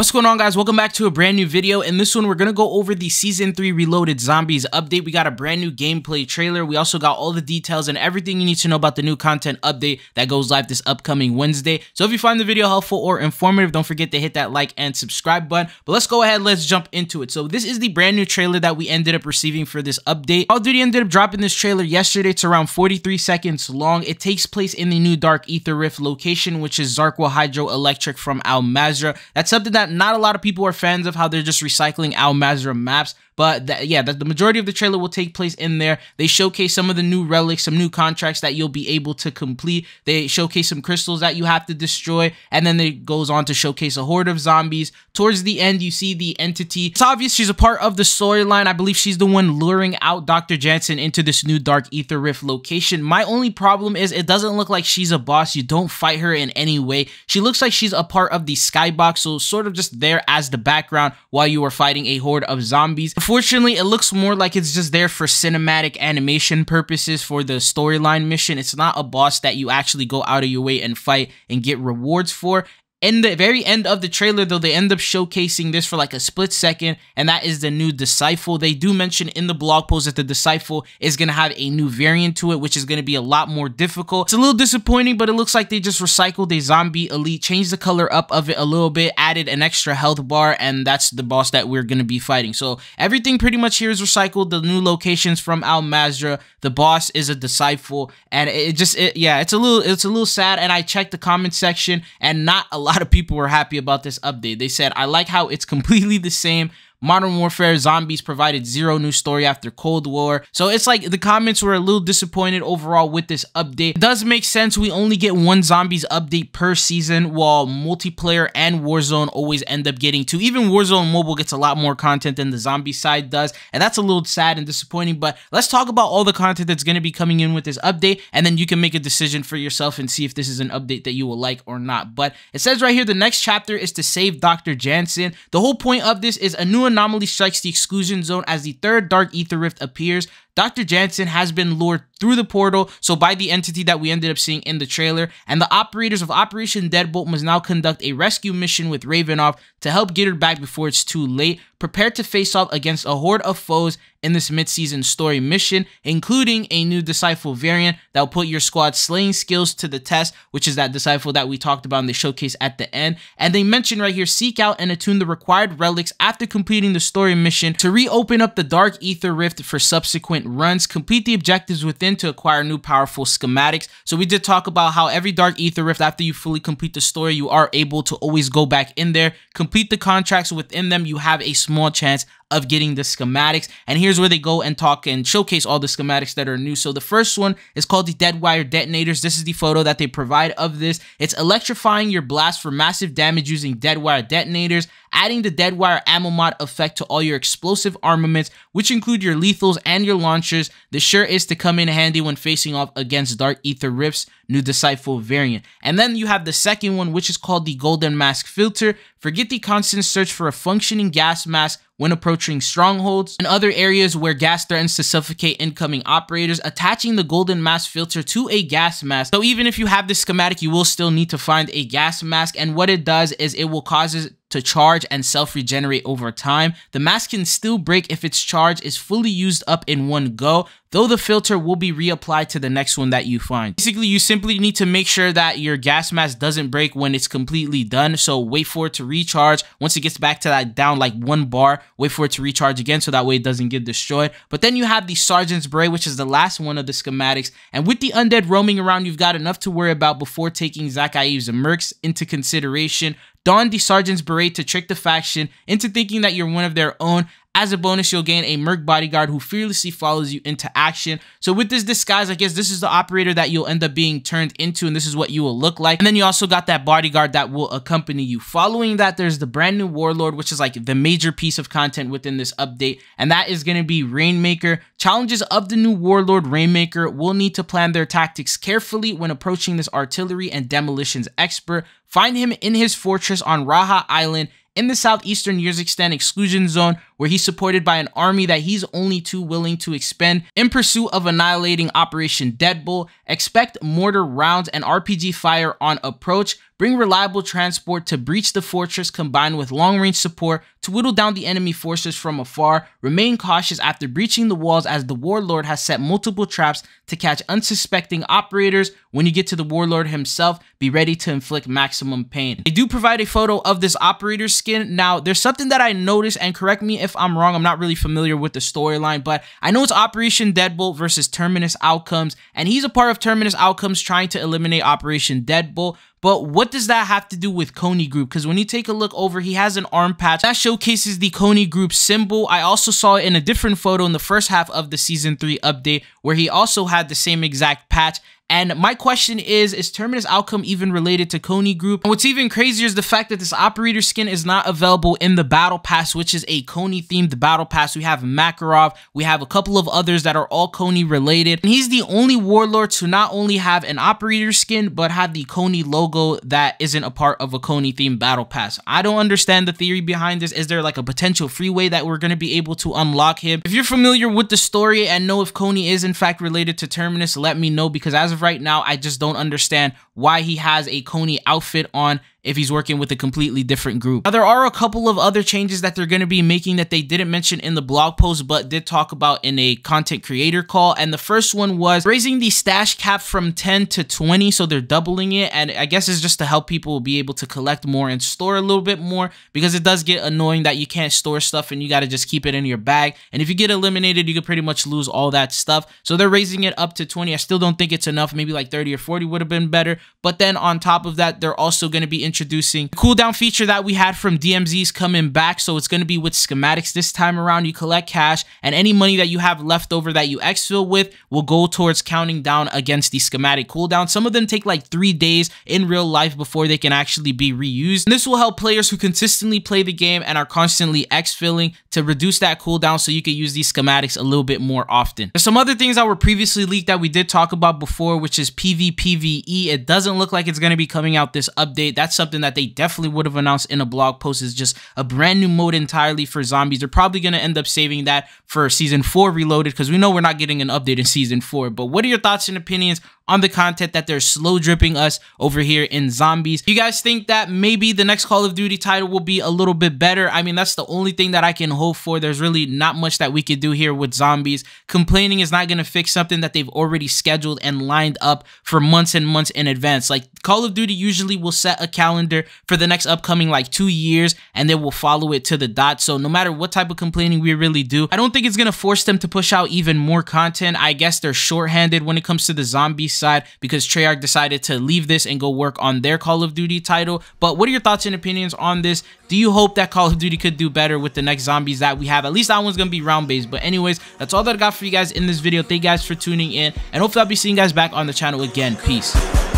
What's going on, guys? Welcome back to a brand new video. In this one, we're gonna go over the Season 3 Reloaded Zombies update. We got a brand new gameplay trailer. We also got all the details and everything you need to know about the new content update that goes live this upcoming Wednesday. So if you find the video helpful or informative, don't forget to hit that like and subscribe button. But let's go ahead, let's jump into it. So this is the brand new trailer that we ended up receiving for this update. Call of Duty ended up dropping this trailer yesterday. It's around 43 seconds long. It takes place in the new Dark Aether Rift location, which is Zarqwa Hydroelectric from Al Mazrah. That's something that not a lot of people are fans of, how they're just recycling Al Mazrah maps. But the majority of the trailer will take place in there. They showcase some of the new relics, some new contracts that you'll be able to complete. They showcase some crystals that you have to destroy. And then it goes on to showcase a horde of zombies. Towards the end, you see the entity. It's obvious she's a part of the storyline. I believe she's the one luring out Dr. Jansen into this new Dark Aether Rift location. My only problem is it doesn't look like she's a boss. You don't fight her in any way. She looks like she's a part of the skybox, so sort of just there as the background while you are fighting a horde of zombies. Unfortunately, it looks more like it's just there for cinematic animation purposes for the storyline mission. It's not a boss that you actually go out of your way and fight and get rewards for. In the very end of the trailer, though, they end up showcasing this for like a split second, and that is the new Disciple. They do mention in the blog post that the Disciple is going to have a new variant to it, which is going to be a lot more difficult. It's a little disappointing, but it looks like they just recycled a zombie elite, changed the color up of it a little bit, added an extra health bar, and that's the boss that we're going to be fighting. So everything pretty much here is recycled. The new locations from Al Mazrah, the boss is a Disciple, and it's a little sad. And I checked the comment section, and not a lot of people were happy about this update. They said, I like how it's completely the same. Modern Warfare Zombies provided zero new story after Cold War. So it's like the comments were a little disappointed overall with this update. It does make sense. We only get one Zombies update per season, while multiplayer and Warzone always end up getting two. Even Warzone Mobile gets a lot more content than the zombie side does, and that's a little sad and disappointing. But let's talk about all the content that's going to be coming in with this update, and then you can make a decision for yourself and see if this is an update that you will like or not. But it says right here, the next chapter is to save Dr. Jansen. The whole point of this is a new anomaly strikes the exclusion zone as the third Dark Aether Rift appears. Dr. Jansen has been lured through the portal, so by the entity that we ended up seeing in the trailer, and the operators of Operation Deadbolt must now conduct a rescue mission with Ravenov to help get her back before it's too late. Prepare to face off against a horde of foes in this mid-season story mission, including a new Disciple variant that will put your squad's slaying skills to the test, which is that Disciple that we talked about in the showcase at the end. And they mention right here, seek out and attune the required relics after completing the story mission to reopen up the Dark Aether Rift for subsequent runs. Complete the objectives within to acquire new powerful schematics. So we did talk about how every Dark Aether Rift, after you fully complete the story, you are able to always go back in there, complete the contracts within them. You have a small chance of getting the schematics, and here's where they go and talk and showcase all the schematics that are new. So the first one is called the Deadwire Detonators. This is the photo that they provide of this. It's electrifying your blast for massive damage using Deadwire Detonators, adding the Deadwire Ammo Mod effect to all your explosive armaments, which include your lethals and your launchers. This sure is to come in handy when facing off against Dark Aether Rift's new Disciple variant. And then you have the second one, which is called the Golden Mask Filter. Forget the constant search for a functioning gas mask when approaching strongholds and other areas where gas threatens to suffocate incoming operators, attaching the Golden Mask Filter to a gas mask. So even if you have this schematic, you will still need to find a gas mask, and what it does is it will cause it to charge and self-regenerate over time. The mask can still break if its charge is fully used up in one go, though the filter will be reapplied to the next one that you find. Basically, you simply need to make sure that your gas mask doesn't break when it's completely done, so wait for it to recharge. Once it gets back to that down like 1 bar, wait for it to recharge again so that way it doesn't get destroyed. But then you have the Sergeant's Beret, which is the last one of the schematics, and with the undead roaming around, you've got enough to worry about before taking Zakhaev's mercs into consideration. Don the Sergeant's Beret to trick the faction into thinking that you're one of their own. As a bonus, you'll gain a merc bodyguard who fearlessly follows you into action. So with this disguise, I guess this is the operator that you'll end up being turned into, and this is what you will look like. And then you also got that bodyguard that will accompany you. Following that, there's the brand new Warlord, which is like the major piece of content within this update, and that is going to be Rainmaker. Challenges of the new Warlord Rainmaker will need to plan their tactics carefully when approaching this artillery and demolitions expert. Find him in his fortress on Raha Island in the southeastern Urzikstan exclusion zone, where he's supported by an army that he's only too willing to expend in pursuit of annihilating Operation Deadbolt. Expect mortar rounds and RPG fire on approach. bring reliable transport to breach the fortress combined with long-range support to whittle down the enemy forces from afar, remain cautious after breaching the walls as the Warlord has set multiple traps to catch unsuspecting operators. When you get to the Warlord himself, be ready to inflict maximum pain. They do provide a photo of this operator skin. Now, there's something that I noticed, and correct me if I'm wrong, I'm not really familiar with the storyline, but I know it's Operation Deadbolt versus Terminus Outcomes, and he's a part of Terminus Outcomes trying to eliminate Operation Deadbolt. But what does that have to do with Konni Group? Because when you take a look over, he has an arm patch that showcases the Konni Group symbol. I also saw it in a different photo in the first half of the Season 3 update where he also had the same exact patch. And my question is Terminus Outcome even related to Konni Group? And what's even crazier is the fact that this operator skin is not available in the Battle Pass, which is a Konni themed Battle Pass. We have Makarov, we have a couple of others that are all Konni related. And he's the only Warlord to not only have an operator skin, but have the Konni logo that isn't a part of a Konni themed Battle Pass. I don't understand the theory behind this. Is there like a potential freeway that we're going to be able to unlock him? If you're familiar with the story and know if Konni is in fact related to Terminus, let me know, because as of right now, I just don't understand why he has a Konni outfit on if he's working with a completely different group. Now, there are a couple of other changes that they're going to be making that they didn't mention in the blog post, but did talk about in a content creator call. And the first one was raising the stash cap from 10 to 20. So they're doubling it. And I guess it's just to help people be able to collect more and store a little bit more, because it does get annoying that you can't store stuff and you got to just keep it in your bag. And if you get eliminated, you could pretty much lose all that stuff. So they're raising it up to 20. I still don't think it's enough. Maybe like 30 or 40 would have been better. But then on top of that, they're also going to be introducing the cooldown feature that we had from DMZs coming back. So it's going to be with schematics this time around. You collect cash, and any money that you have left over that you exfil with will go towards counting down against the schematic cooldown. Some of them take like 3 days in real life before they can actually be reused. And this will help players who consistently play the game and are constantly exfilling to reduce that cooldown so you can use these schematics a little bit more often. There's some other things that were previously leaked that we did talk about before, which is PvPvE. It doesn't look like it's going to be coming out this update. That's something that they definitely would have announced in a blog post. Is just a brand new mode entirely for zombies. They're probably going to end up saving that for Season 4 Reloaded, because we know we're not getting an update in Season 4. But what are your thoughts and opinions on the content that they're slow dripping us over here in zombies? You guys think that maybe the next Call of Duty title will be a little bit better? I mean, that's the only thing that I can hope for. There's really not much that we could do here with zombies. Complaining is not going to fix something that they've already scheduled and lined up for months and months in advance. Like, Call of Duty usually will set a calendar for the next upcoming like 2 years, and they will follow it to the dot. So no matter what type of complaining we really do, I don't think it's going to force them to push out even more content. I guess they're shorthanded when it comes to the zombie side, because Treyarch decided to leave this and go work on their Call of Duty title. But what are your thoughts and opinions on this? Do you hope that Call of Duty could do better with the next zombies that we have? At least that one's going to be round-based. But anyways, that's all that I got for you guys in this video. Thank you guys for tuning in, and hopefully I'll be seeing you guys back on the channel again. Peace.